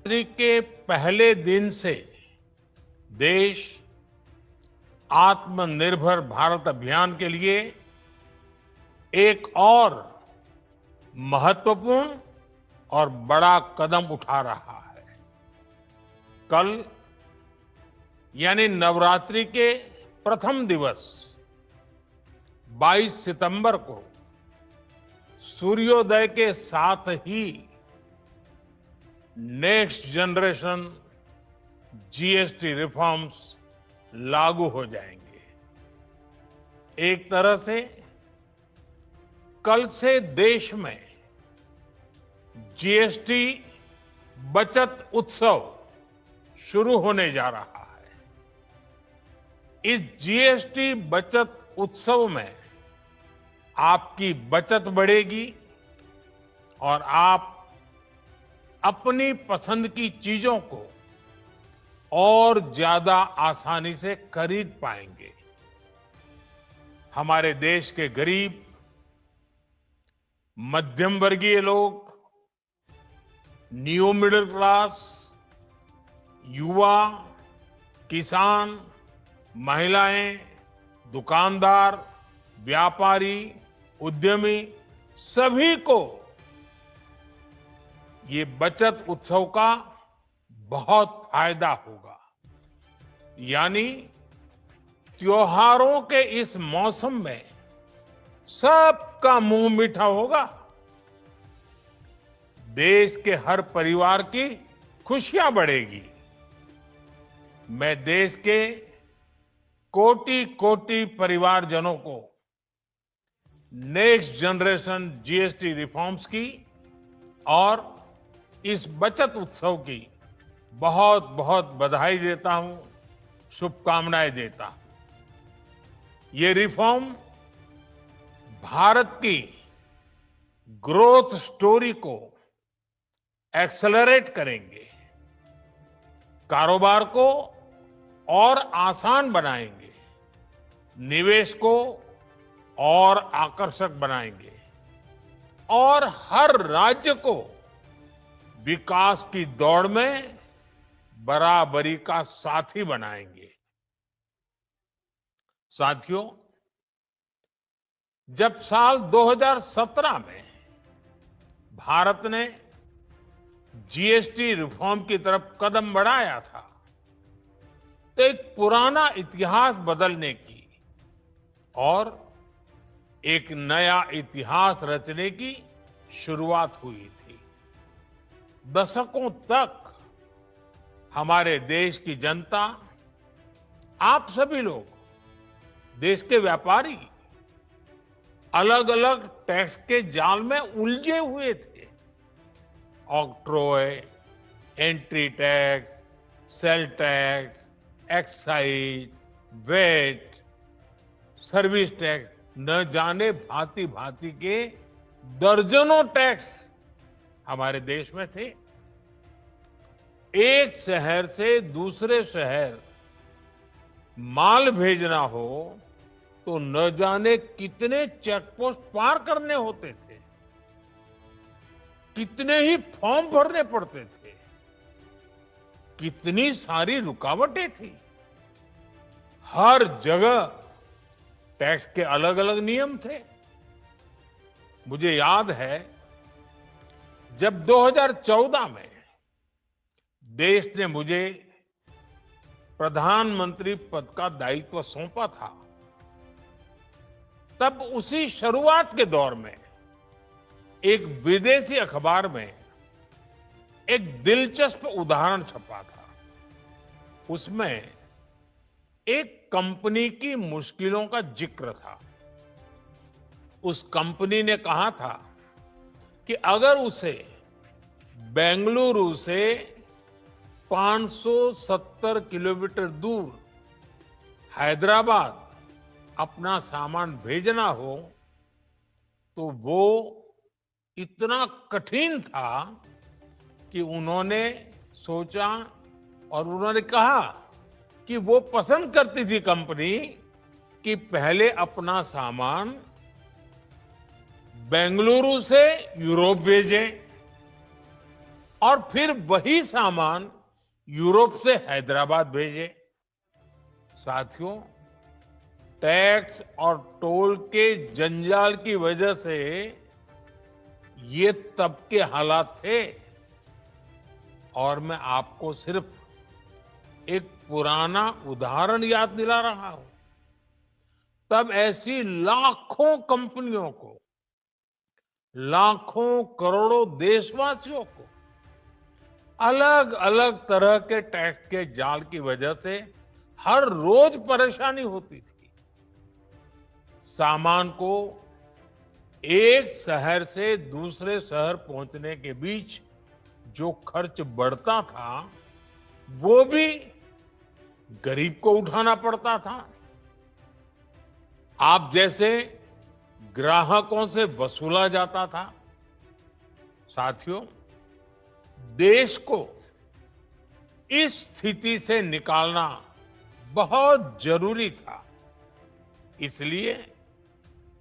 नवरात्रि के पहले दिन से देश आत्मनिर्भर भारत अभियान के लिए एक और महत्वपूर्ण और बड़ा कदम उठा रहा है। कल यानी नवरात्रि के प्रथम दिवस 22 सितंबर को सूर्योदय के साथ ही नेक्स्ट जनरेशन जीएसटी रिफॉर्म्स लागू हो जाएंगे। एक तरह से कल से देश में जीएसटी बचत उत्सव शुरू होने जा रहा है। इस जीएसटी बचत उत्सव में आपकी बचत बढ़ेगी और आप अपनी पसंद की चीजों को और ज्यादा आसानी से खरीद पाएंगे। हमारे देश के गरीब, मध्यम वर्गीय लोग, न्यू मिडिल क्लास, युवा, किसान, महिलाएं, दुकानदार, व्यापारी, उद्यमी, सभी को ये बचत उत्सव का बहुत फायदा होगा। यानी त्योहारों के इस मौसम में सबका मुंह मीठा होगा। देश के हर परिवार की खुशियां बढ़ेगी। मैं देश के कोटि कोटि परिवारजनों को नेक्स्ट जनरेशन जीएसटी रिफॉर्म्स की और इस बचत उत्सव की बहुत बहुत बधाई देता हूं, शुभकामनाएं देता हूं। ये रिफॉर्म भारत की ग्रोथ स्टोरी को एक्सेलरेट करेंगे, कारोबार को और आसान बनाएंगे, निवेश को और आकर्षक बनाएंगे और हर राज्य को विकास की दौड़ में बराबरी का साथी बनाएंगे। साथियों, जब साल 2017 में भारत ने जीएसटी रिफॉर्म की तरफ कदम बढ़ाया था, तो एक पुराना इतिहास बदलने की और एक नया इतिहास रचने की शुरुआत हुई थी। दशकों तक हमारे देश की जनता, आप सभी लोग, देश के व्यापारी अलग अलग टैक्स के जाल में उलझे हुए थे। Octroi, entry tax, sale tax, excise, VAT, service tax, न जाने भांति भांति के दर्जनों टैक्स हमारे देश में थे। एक शहर से दूसरे शहर माल भेजना हो तो न जाने कितने चेकपोस्ट पार करने होते थे, कितने ही फॉर्म भरने पड़ते थे, कितनी सारी रुकावटें थी। हर जगह टैक्स के अलग अलग नियम थे। मुझे याद है जब 2014 में देश ने मुझे प्रधानमंत्री पद का दायित्व सौंपा था, तब उसी शुरुआत के दौर में एक विदेशी अखबार में एक दिलचस्प उदाहरण छपा था। उसमें एक कंपनी की मुश्किलों का जिक्र था। उस कंपनी ने कहा था कि अगर उसे बेंगलुरु से 570 किलोमीटर दूर हैदराबाद अपना सामान भेजना हो तो वो इतना कठिन था कि उन्होंने सोचा और उन्होंने कहा कि वो पसंद करती थी कंपनी कि पहले अपना सामान बेंगलुरु से यूरोप भेजें और फिर वही सामान यूरोप से हैदराबाद भेजे। साथियों, टैक्स और टोल के जंजाल की वजह से ये तब के हालात थे। और मैं आपको सिर्फ एक पुराना उदाहरण याद दिला रहा हूं। तब ऐसी लाखों कंपनियों को, लाखों करोड़ों देशवासियों को अलग अलग तरह के टैक्स के जाल की वजह से हर रोज परेशानी होती थी। सामान को एक शहर से दूसरे शहर पहुंचने के बीच जो खर्च बढ़ता था, वो भी गरीब को उठाना पड़ता था। आप जैसे ग्राहकों से वसूला जाता था। साथियों, देश को इस स्थिति से निकालना बहुत जरूरी था। इसलिए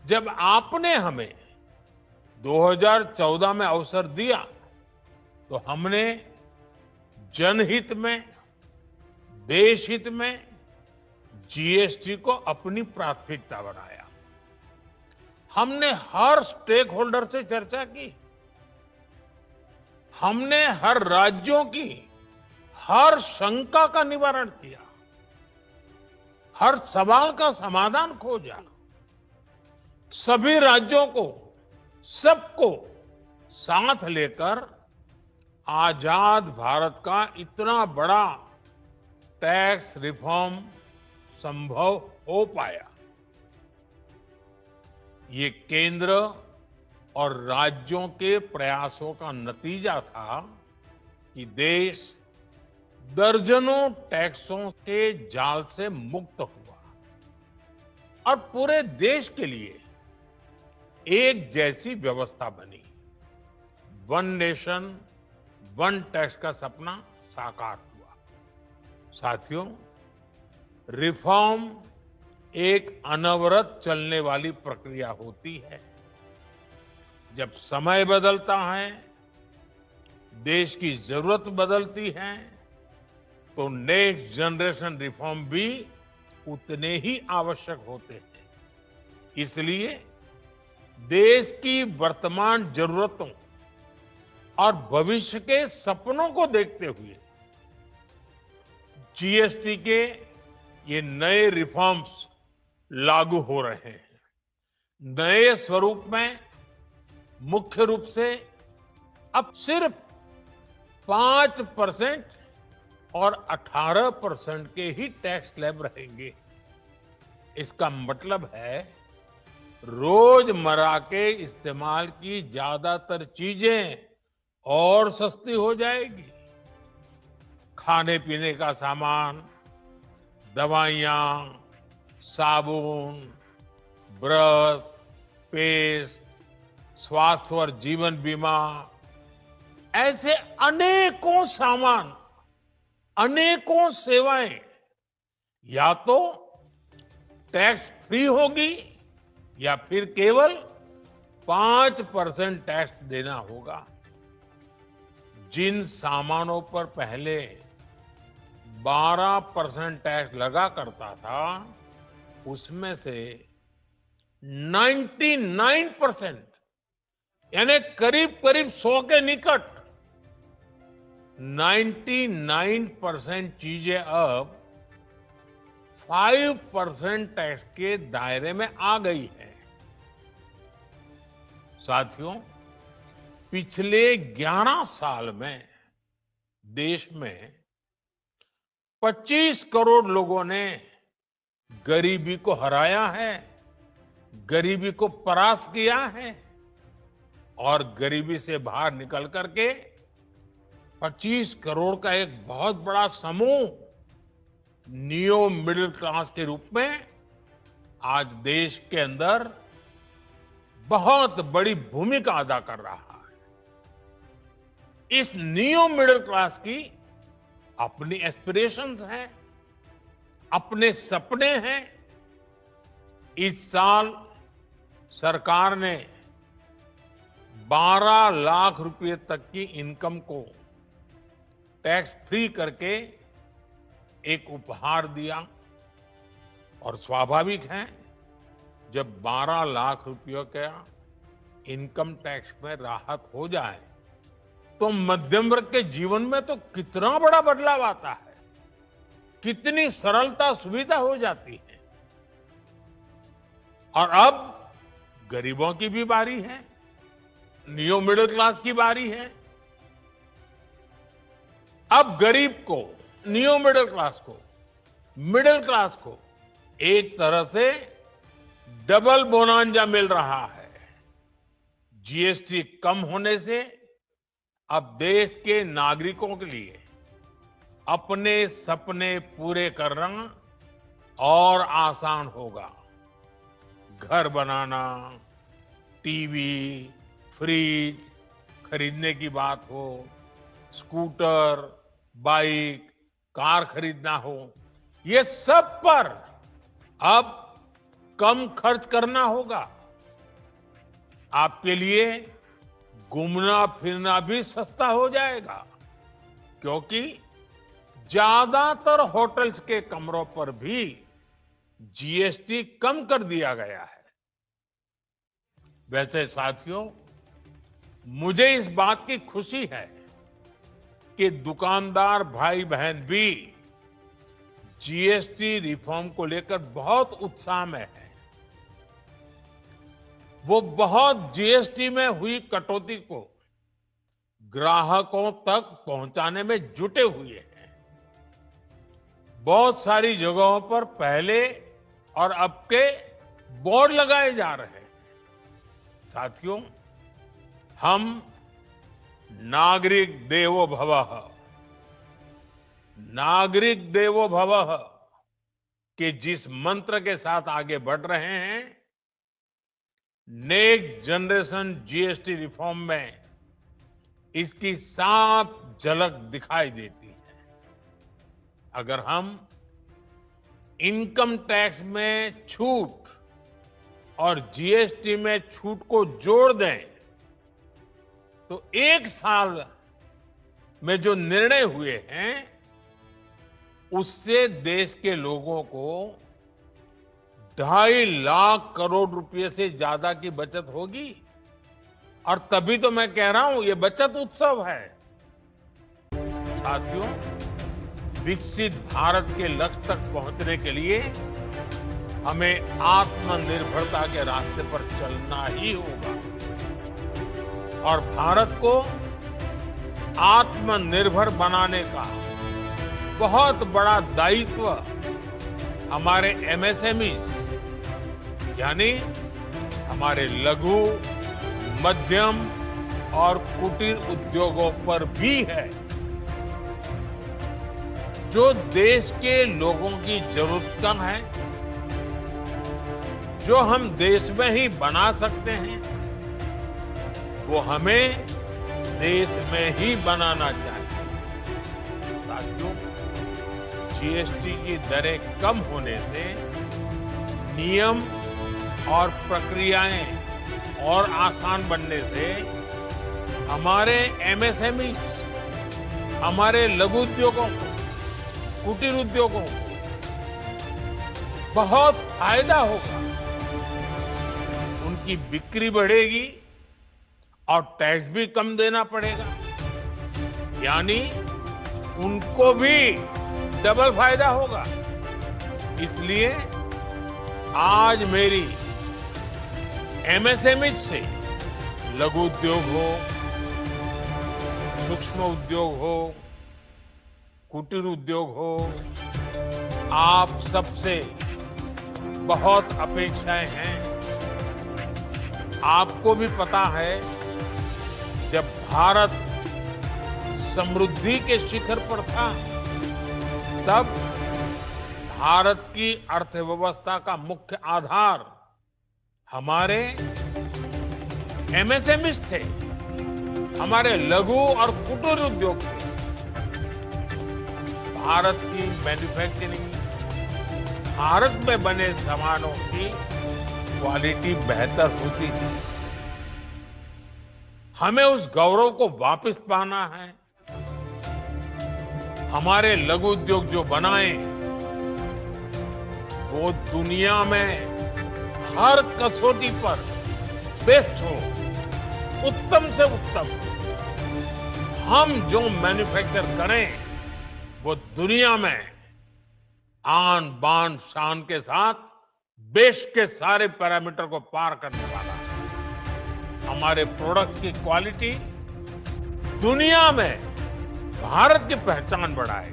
जब आपने हमें 2014 में अवसर दिया, तो हमने जनहित में, देशहित में जीएसटी को अपनी प्राथमिकता बनाया। हमने हर स्टेक होल्डर से चर्चा की। हमने हर राज्यों की हर शंका का निवारण किया, हर सवाल का समाधान खोजा। सभी राज्यों को, सबको साथ लेकर आजाद भारत का इतना बड़ा टैक्स रिफॉर्म संभव हो पाया। ये केंद्र और राज्यों के प्रयासों का नतीजा था कि देश दर्जनों टैक्सों के जाल से मुक्त हुआ और पूरे देश के लिए एक जैसी व्यवस्था बनी। वन नेशन वन टैक्स का सपना साकार हुआ। साथियों, रिफॉर्म एक अनवरत चलने वाली प्रक्रिया होती है। जब समय बदलता है, देश की जरूरत बदलती है, तो नेक्स्ट जनरेशन रिफॉर्म भी उतने ही आवश्यक होते हैं। इसलिए देश की वर्तमान जरूरतों और भविष्य के सपनों को देखते हुए जीएसटी के ये नए रिफॉर्म्स लागू हो रहे हैं। नए स्वरूप में मुख्य रूप से अब सिर्फ 5% और 18% के ही टैक्स स्लैब रहेंगे। इसका मतलब है रोजमर्रा के इस्तेमाल की ज्यादातर चीजें और सस्ती हो जाएगी। खाने पीने का सामान, दवाइयां, साबुन, ब्रश, पेस्ट, स्वास्थ्य और जीवन बीमा, ऐसे अनेकों सामान, अनेकों सेवाएं या तो टैक्स फ्री होगी या फिर केवल 5% टैक्स देना होगा। जिन सामानों पर पहले 12% टैक्स लगा करता था, उसमें से 99% यानी करीब करीब 100 के निकट 99% चीजें अब 5% टैक्स के दायरे में आ गई है। साथियों, पिछले 11 साल में देश में 25 करोड़ लोगों ने गरीबी को हराया है, गरीबी को परास्त किया है और गरीबी से बाहर निकल करके 25 करोड़ का एक बहुत बड़ा समूह नियो मिडिल क्लास के रूप में आज देश के अंदर बहुत बड़ी भूमिका अदा कर रहा है। इस नियो मिडिल क्लास की अपनी एस्पिरेशंस हैं, अपने सपने हैं। इस साल सरकार ने 12 लाख रुपए तक की इनकम को टैक्स फ्री करके एक उपहार दिया। और स्वाभाविक है, जब 12 लाख रुपयों का इनकम टैक्स में राहत हो जाए तो मध्यम वर्ग के जीवन में तो कितना बड़ा बदलाव आता है, कितनी सरलता सुविधा हो जाती है। और अब गरीबों की भी बारी है, न्यू मिडिल क्लास की बारी है। अब गरीब को, न्यू मिडिल क्लास को एक तरह से डबल बोनांजा मिल रहा है। जीएसटी कम होने से अब देश के नागरिकों के लिए अपने सपने पूरे करना और आसान होगा। घर बनाना, टीवी, फ्रिज खरीदने की बात हो, स्कूटर, बाइक, कार खरीदना हो, ये सब पर अब कम खर्च करना होगा। आपके लिए घूमना फिरना भी सस्ता हो जाएगा, क्योंकि ज्यादातर होटल्स के कमरों पर भी जीएसटी कम कर दिया गया है। वैसे साथियों, मुझे इस बात की खुशी है कि दुकानदार भाई बहन भी जीएसटी रिफॉर्म को लेकर बहुत उत्साह में है। वो बहुत जीएसटी में हुई कटौती को ग्राहकों तक पहुंचाने में जुटे हुए हैं। बहुत सारी जगहों पर पहले और अब के बोर्ड लगाए जा रहे हैं। साथियों, हम नागरिक देवो भवः के जिस मंत्र के साथ आगे बढ़ रहे हैं, नेक्स्ट जनरेशन जीएसटी रिफॉर्म में इसकी साफ झलक दिखाई देती है। अगर हम इनकम टैक्स में छूट और जीएसटी में छूट को जोड़ दें तो एक साल में जो निर्णय हुए हैं उससे देश के लोगों को 2.5 लाख करोड़ रुपए से ज्यादा की बचत होगी। और तभी तो मैं कह रहा हूं, ये बचत उत्सव है। साथियों, विकसित भारत के लक्ष्य तक पहुंचने के लिए हमें आत्मनिर्भरता के रास्ते पर चलना ही होगा। और भारत को आत्मनिर्भर बनाने का बहुत बड़ा दायित्व हमारे एमएसएमईज यानी हमारे लघु, मध्यम और कुटीर उद्योगों पर भी है, जो देश के लोगों की जरूरत कम है, जो हम देश में ही बना सकते हैं, वो हमें देश में ही बनाना चाहिए। साथियों, जीएसटी की दरें कम होने से नियम और प्रक्रियाएं और आसान बनने से हमारे एमएसएमई, हमारे लघु उद्योगों को, कुटीर उद्योगों को बहुत फायदा होगा। उनकी बिक्री बढ़ेगी और टैक्स भी कम देना पड़ेगा, यानी उनको भी डबल फायदा होगा। इसलिए आज मेरी एमएसएमई से लघु उद्योग हो, सूक्ष्म उद्योग हो, कुटीर उद्योग हो, आप सबसे बहुत अपेक्षाएं हैं। आपको भी पता है, जब भारत समृद्धि के शिखर पर था, तब भारत की अर्थव्यवस्था का मुख्य आधार हमारे एमएसएमईज थे, हमारे लघु और कुटीर उद्योग थे। भारत की मैन्युफैक्चरिंग, भारत में बने सामानों की क्वालिटी बेहतर होती थी। हमें उस गौरव को वापस पाना है। हमारे लघु उद्योग जो बनाए वो दुनिया में हर कसौटी पर बेस्ट हो, उत्तम से उत्तम। हम जो मैन्युफैक्चर करें वो दुनिया में आन बान शान के साथ देश के सारे पैरामीटर को पार करने वाला है। हमारे प्रोडक्ट्स की क्वालिटी दुनिया में भारत की पहचान बढ़ाए,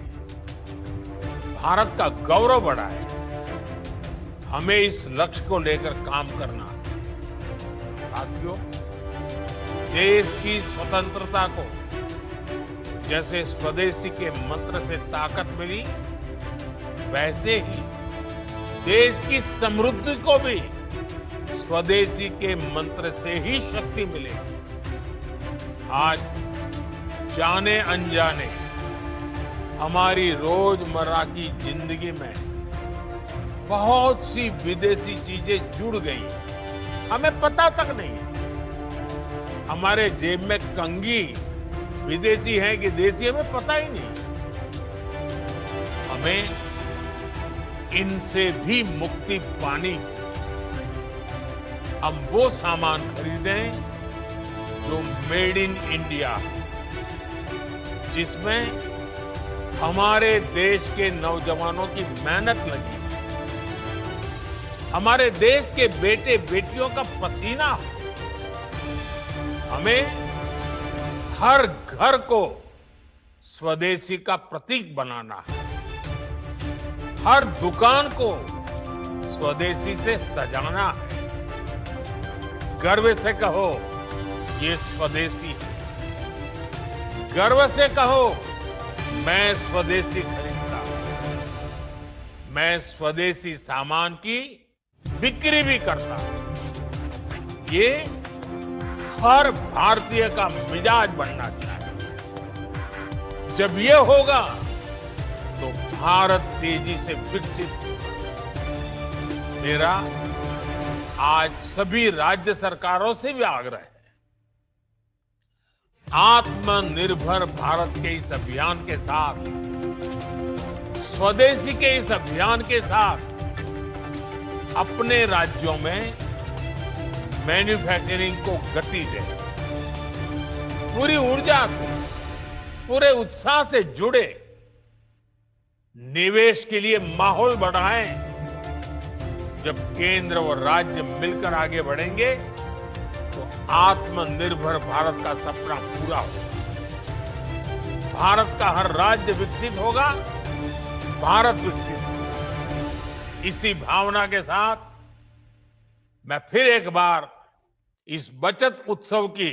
भारत का गौरव बढ़ाए। हमें इस लक्ष्य को लेकर काम करना है। साथियों, देश की स्वतंत्रता को जैसे स्वदेशी के मंत्र से ताकत मिली, वैसे ही देश की समृद्धि को भी स्वदेशी के मंत्र से ही शक्ति मिलेगी। आज जाने अनजाने हमारी रोजमर्रा की जिंदगी में बहुत सी विदेशी चीजें जुड़ गई, हमें पता तक नहीं है। हमारे जेब में कंघी विदेशी है कि देसी, हमें पता ही नहीं। हमें इनसे भी मुक्ति पानी, हम वो सामान खरीदें जो मेड इन इंडिया, जिसमें हमारे देश के नौजवानों की मेहनत लगी, हमारे देश के बेटे बेटियों का पसीना हो। हमें हर घर को स्वदेशी का प्रतीक बनाना है, हर दुकान को स्वदेशी से सजाना है। गर्व से कहो ये स्वदेशी है, गर्व से कहो मैं स्वदेशी खरीदता हूं, मैं स्वदेशी सामान की बिक्री भी करता हूं। ये हर भारतीय का मिजाज बनना चाहिए। जब ये होगा तो भारत तेजी से विकसित होगा। मेरा आज सभी राज्य सरकारों से भी आग्रह है, आत्मनिर्भर भारत के इस अभियान के साथ, स्वदेशी के इस अभियान के साथ अपने राज्यों में मैन्युफैक्चरिंग को गति दें। पूरी ऊर्जा से, पूरे उत्साह से जुड़े, निवेश के लिए माहौल बढ़ाएं। जब केंद्र और राज्य मिलकर आगे बढ़ेंगे तो आत्मनिर्भर भारत का सपना पूरा होगा। भारत का हर राज्य विकसित होगा, भारत विकसित होगा। इसी भावना के साथ मैं फिर एक बार इस बचत उत्सव की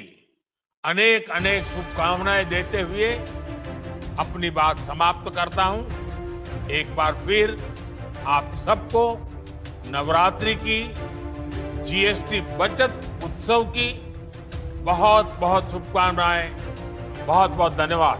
अनेक अनेक शुभकामनाएं देते हुए अपनी बात समाप्त करता हूं। एक बार फिर आप सबको नवरात्रि की, जीएसटी बचत उत्सव की बहुत बहुत शुभकामनाएं। बहुत बहुत धन्यवाद।